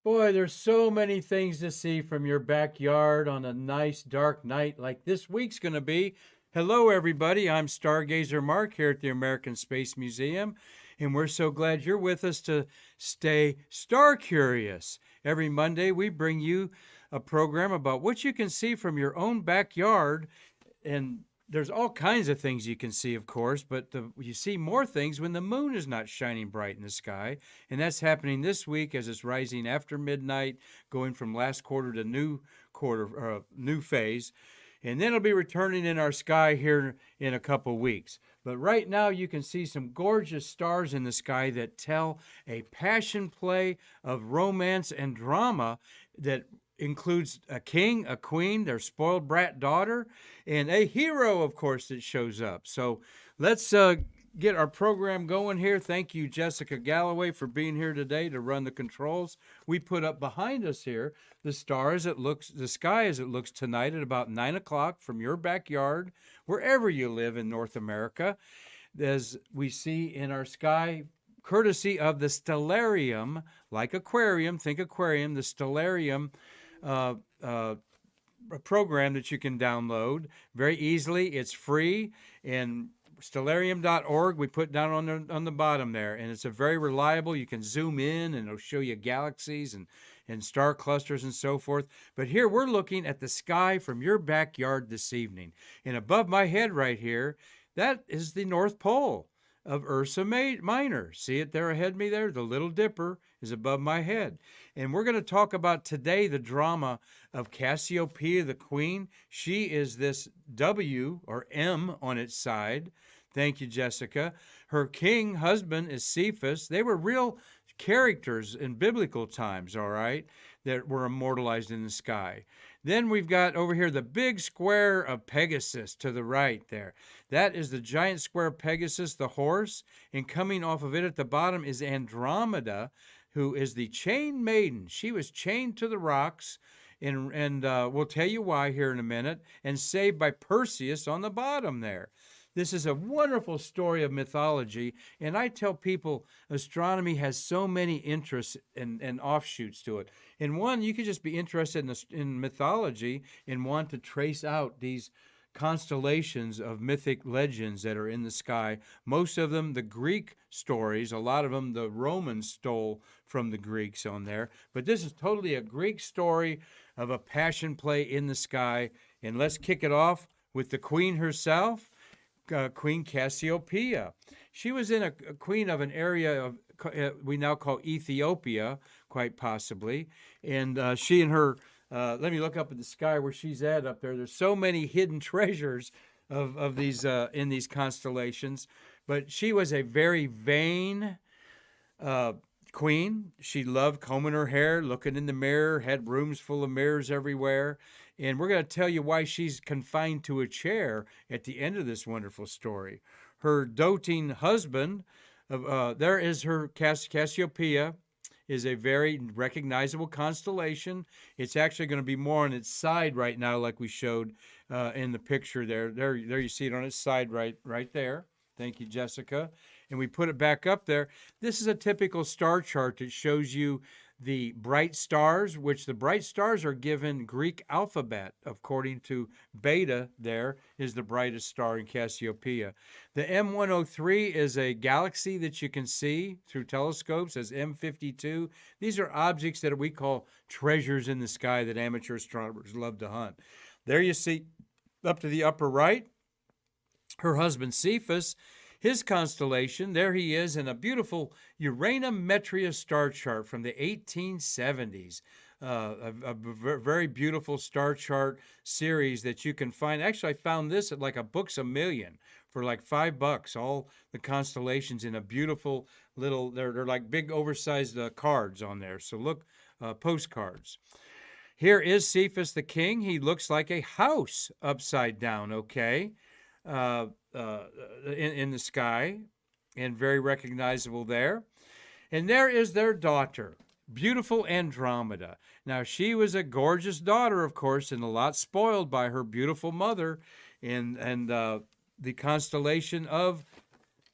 Boy, there's so many things to see from your backyard on a nice dark night like this week's going to be. Hello, everybody. I'm Stargazer Mark here at the American Space Museum, and we're so glad you're with us to stay star curious. Every Monday, we bring you a program about what you can see from your own backyard, and there's all kinds of things you can see, of course, but you see more things when the moon is not shining bright in the sky. And that's happening this week as it's rising after midnight, going from last quarter to new phase. And then it'll be returning in our sky here in a couple weeks. But right now, you can see some gorgeous stars in the sky that tell a passion play of romance and drama that includes a king, a queen, their spoiled brat daughter, and a hero, of course, that shows up. So let's get our program going here. Thank you, Jessica Galloway, for being here today to run the controls. We put up behind us here the sky as it looks tonight at about 9 o'clock from your backyard, wherever you live in North America, as we see in our sky, courtesy of the Stellarium, like aquarium, think aquarium, the Stellarium uh, uh, program that you can download very easily. It's free, and stellarium.org we put down on the bottom there, and it's a very reliable. You can zoom in and it'll show you galaxies and star clusters and so forth. But here we're looking at the sky from your backyard this evening, and above my head right here, that is the North Pole of Ursa Minor. See it there ahead of me there? The Little Dipper is above my head. And we're going to talk about today the drama of Cassiopeia, the queen. She is this W or M on its side. Thank you, Jessica. Her king husband is Cephas. They were real characters in biblical times, all right, that were immortalized in the sky. Then we've got over here the big square of Pegasus to the right there. That is the giant square Pegasus, the horse. And coming off of it at the bottom is Andromeda, who is the chained maiden. She was chained to the rocks, and we'll tell you why here in a minute, and saved by Perseus on the bottom there. This is a wonderful story of mythology, and I tell people astronomy has so many interests and offshoots to it. In one, you could just be interested in mythology and want to trace out these constellations of mythic legends that are in the sky. Most of them, the Greek stories, a lot of them the Romans stole from the Greeks on there. But this is totally a Greek story of a passion play in the sky. And let's kick it off with the queen herself. Queen Cassiopeia. She was a queen of an area of we now call Ethiopia, quite possibly. And she and her, let me look up at the sky where she's at up there. There's so many hidden treasures of these in these constellations. But she was a very vain queen. She loved combing her hair, looking in the mirror, had rooms full of mirrors everywhere. And we're going to tell you why she's confined to a chair at the end of this wonderful story. Her doting husband, there is her Cassiopeia, is a very recognizable constellation. It's actually going to be more on its side right now, like we showed in the picture there. There you see it on its side right there. Thank you, Jessica. And we put it back up there. This is a typical star chart that shows you the bright stars, which the bright stars are given Greek alphabet. According to Beta, there is the brightest star in Cassiopeia. The M103 is a galaxy that you can see through telescopes as M52. These are objects that we call treasures in the sky that amateur astronomers love to hunt. There you see, up to the upper right, her husband Cephas. His constellation, there he is in a beautiful Uranometria star chart from the 1870s. A very beautiful star chart series that you can find. Actually, I found this at like a Books A Million for like $5. All the constellations in a beautiful little, they're like big oversized cards on there. So look, postcards. Here is Cephas the king. He looks like a house upside down, okay? In the sky, and very recognizable there. And there is their daughter, beautiful Andromeda. Now, she was a gorgeous daughter, of course, and a lot spoiled by her beautiful mother. And the constellation of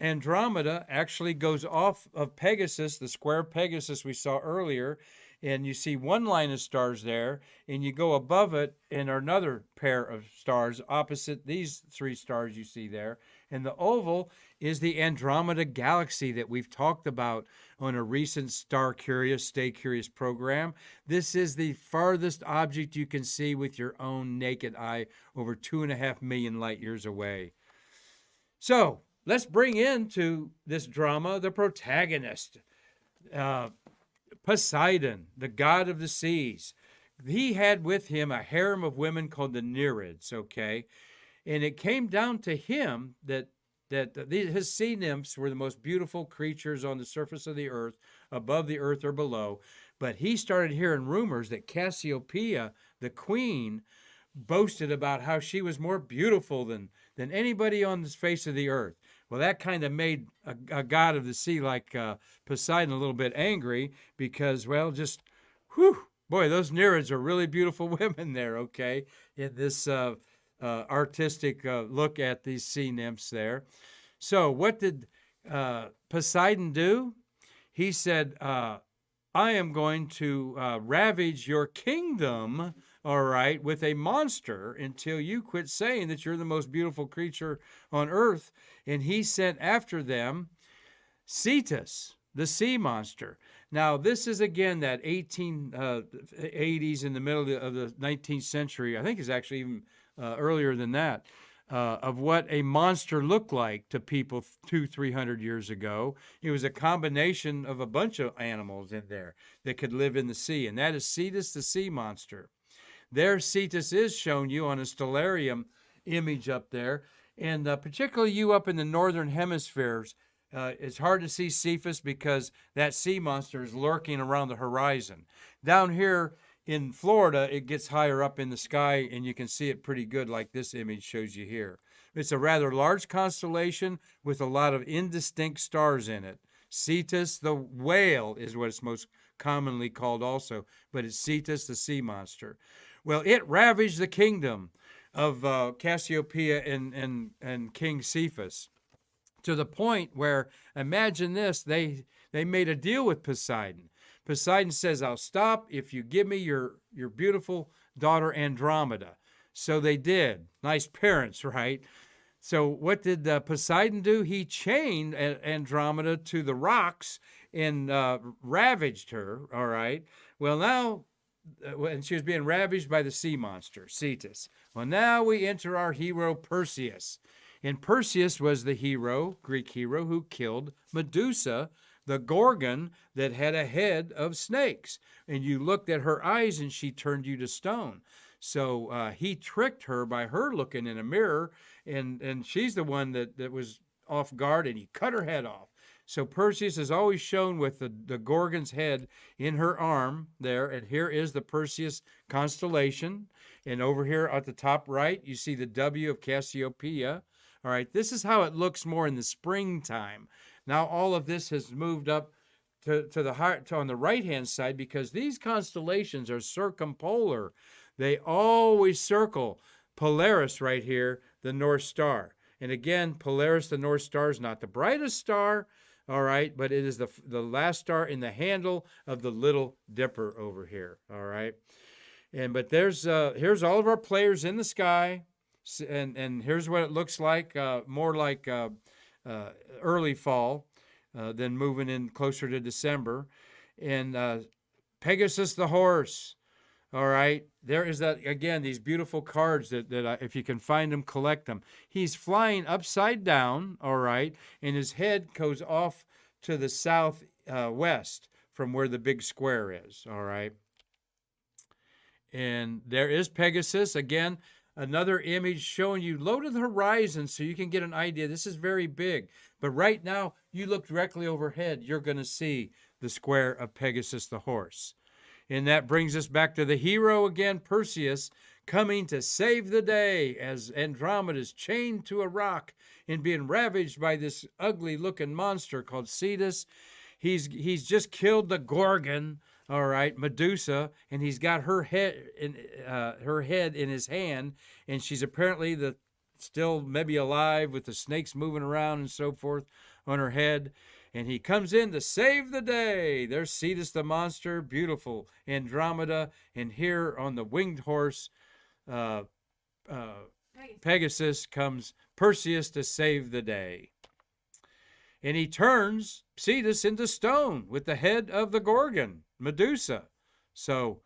Andromeda actually goes off of Pegasus, the square Pegasus we saw earlier, and you see one line of stars there, and you go above it and another pair of stars opposite these three stars you see there. And the oval is the Andromeda Galaxy that we've talked about on a recent Star Curious, Stay Curious program. This is the farthest object you can see with your own naked eye, over 2.5 million light years away. So let's bring into this drama the protagonist, Poseidon, the god of the seas. He had with him a harem of women called the Nereids, okay? And it came down to him that his sea nymphs were the most beautiful creatures on the surface of the earth, above the earth or below. But he started hearing rumors that Cassiopeia, the queen, boasted about how she was more beautiful than anybody on the face of the earth. Well, that kind of made a god of the sea like Poseidon a little bit angry because, well, just, whew, boy, those Nereids are really beautiful women there, okay, in this artistic look at these sea nymphs there. So what did Poseidon do? He said, I am going to ravage your kingdom, all right, with a monster until you quit saying that you're the most beautiful creature on earth. And he sent after them Cetus, the sea monster. Now, this is, again, that 1880s in the middle of the 19th century. I think it's actually even earlier than that, of what a monster looked like to people 200-300 years ago. It was a combination of a bunch of animals in there that could live in the sea, and that is Cetus the Sea Monster. There, Cetus is shown you on a stellarium image up there, and particularly you up in the northern hemispheres. It's hard to see Cephas because that sea monster is lurking around the horizon. Down here in Florida, it gets higher up in the sky, and you can see it pretty good like this image shows you here. It's a rather large constellation with a lot of indistinct stars in it. Cetus the whale is what it's most commonly called also, but it's Cetus the sea monster. Well, it ravaged the kingdom of Cassiopeia and King Cephas to the point where, imagine this, they made a deal with Poseidon. Poseidon says, I'll stop if you give me your beautiful daughter Andromeda. So they did. Nice parents, right? So what did Poseidon do? He chained Andromeda to the rocks and ravaged her, all right? Well, now, and she was being ravaged by the sea monster, Cetus. Well, now we enter our hero, Perseus. And Perseus was the hero, Greek hero, who killed Medusa, the Gorgon that had a head of snakes. And you looked at her eyes and she turned you to stone. So he tricked her by her looking in a mirror, and she's the one that was off guard, and he cut her head off. So Perseus is always shown with the Gorgon's head in her arm there, and here is the Perseus Constellation. And over here at the top right, you see the W of Cassiopeia. All right, this is how it looks more in the springtime. Now all of this has moved up to on the right-hand side because these constellations are circumpolar. They always circle Polaris right here, the North Star. And again, Polaris, the North Star, is not the brightest star, all right, but it is the last star in the handle of the Little Dipper over here, all right. But here's all of our players in the sky, and here's what it looks like, more like early fall than moving in closer to December. And Pegasus the horse, all right. There is that, again, these beautiful cards that if you can find them, collect them. He's flying upside down, all right, and his head goes off to the southwest from where the big square is, all right. And there is Pegasus. Again, another image showing you low to the horizon so you can get an idea. This is very big. But right now, you look directly overhead, you're going to see the square of Pegasus the horse. And that brings us back to the hero again, Perseus, coming to save the day as Andromeda is chained to a rock and being ravaged by this ugly-looking monster called Cetus. He's just killed the Gorgon, all right, Medusa, and he's got her head in his hand, and she's apparently still maybe alive with the snakes moving around and so forth on her head. and he comes in to save the day. There's Cetus the Monster, beautiful Andromeda, and here on the winged horse, Pegasus comes Perseus to save the day. And he turns Cetus into stone with the head of the Gorgon, Medusa. So,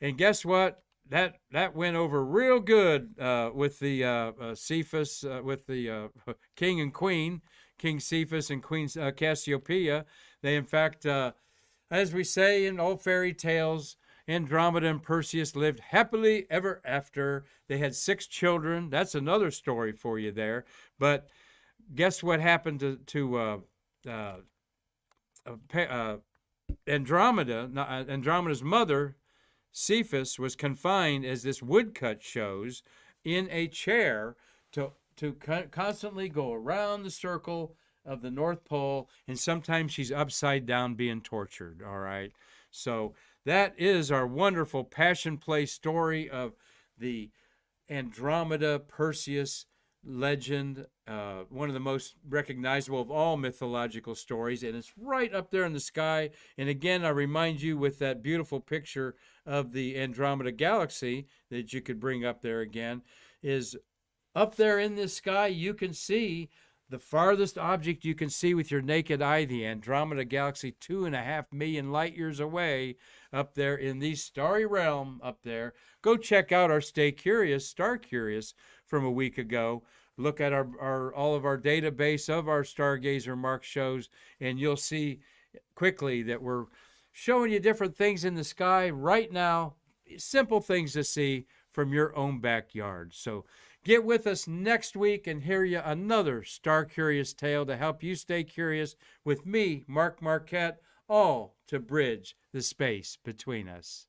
and guess what? That went over real good with the Cephas, with the king and queen, King Cephas and Queen Cassiopeia. They, in fact, as we say in old fairy tales, Andromeda and Perseus lived happily ever after. They had 6 children. That's another story for you there. But guess what happened to Andromeda? Andromeda's mother, Cephas, was confined, as this woodcut shows, in a chair to constantly go around the circle of the North Pole, and sometimes she's upside down being tortured, all right? So that is our wonderful Passion Play story of the Andromeda Perseus legend, one of the most recognizable of all mythological stories, and it's right up there in the sky. And again, I remind you with that beautiful picture of the Andromeda Galaxy that you could bring up there again, is up there in the sky. You can see the farthest object you can see with your naked eye, the Andromeda Galaxy, 2.5 million light years away, up there in the starry realm up there. Go check out our Stay Curious, Star Curious, from a week ago. Look at all of our database of our Stargazer MarQ shows, and you'll see quickly that we're showing you different things in the sky right now, simple things to see from your own backyard. So get with us next week and hear you another Star Curious tale to help you stay curious with me, Mark Marquette, all to bridge the space between us.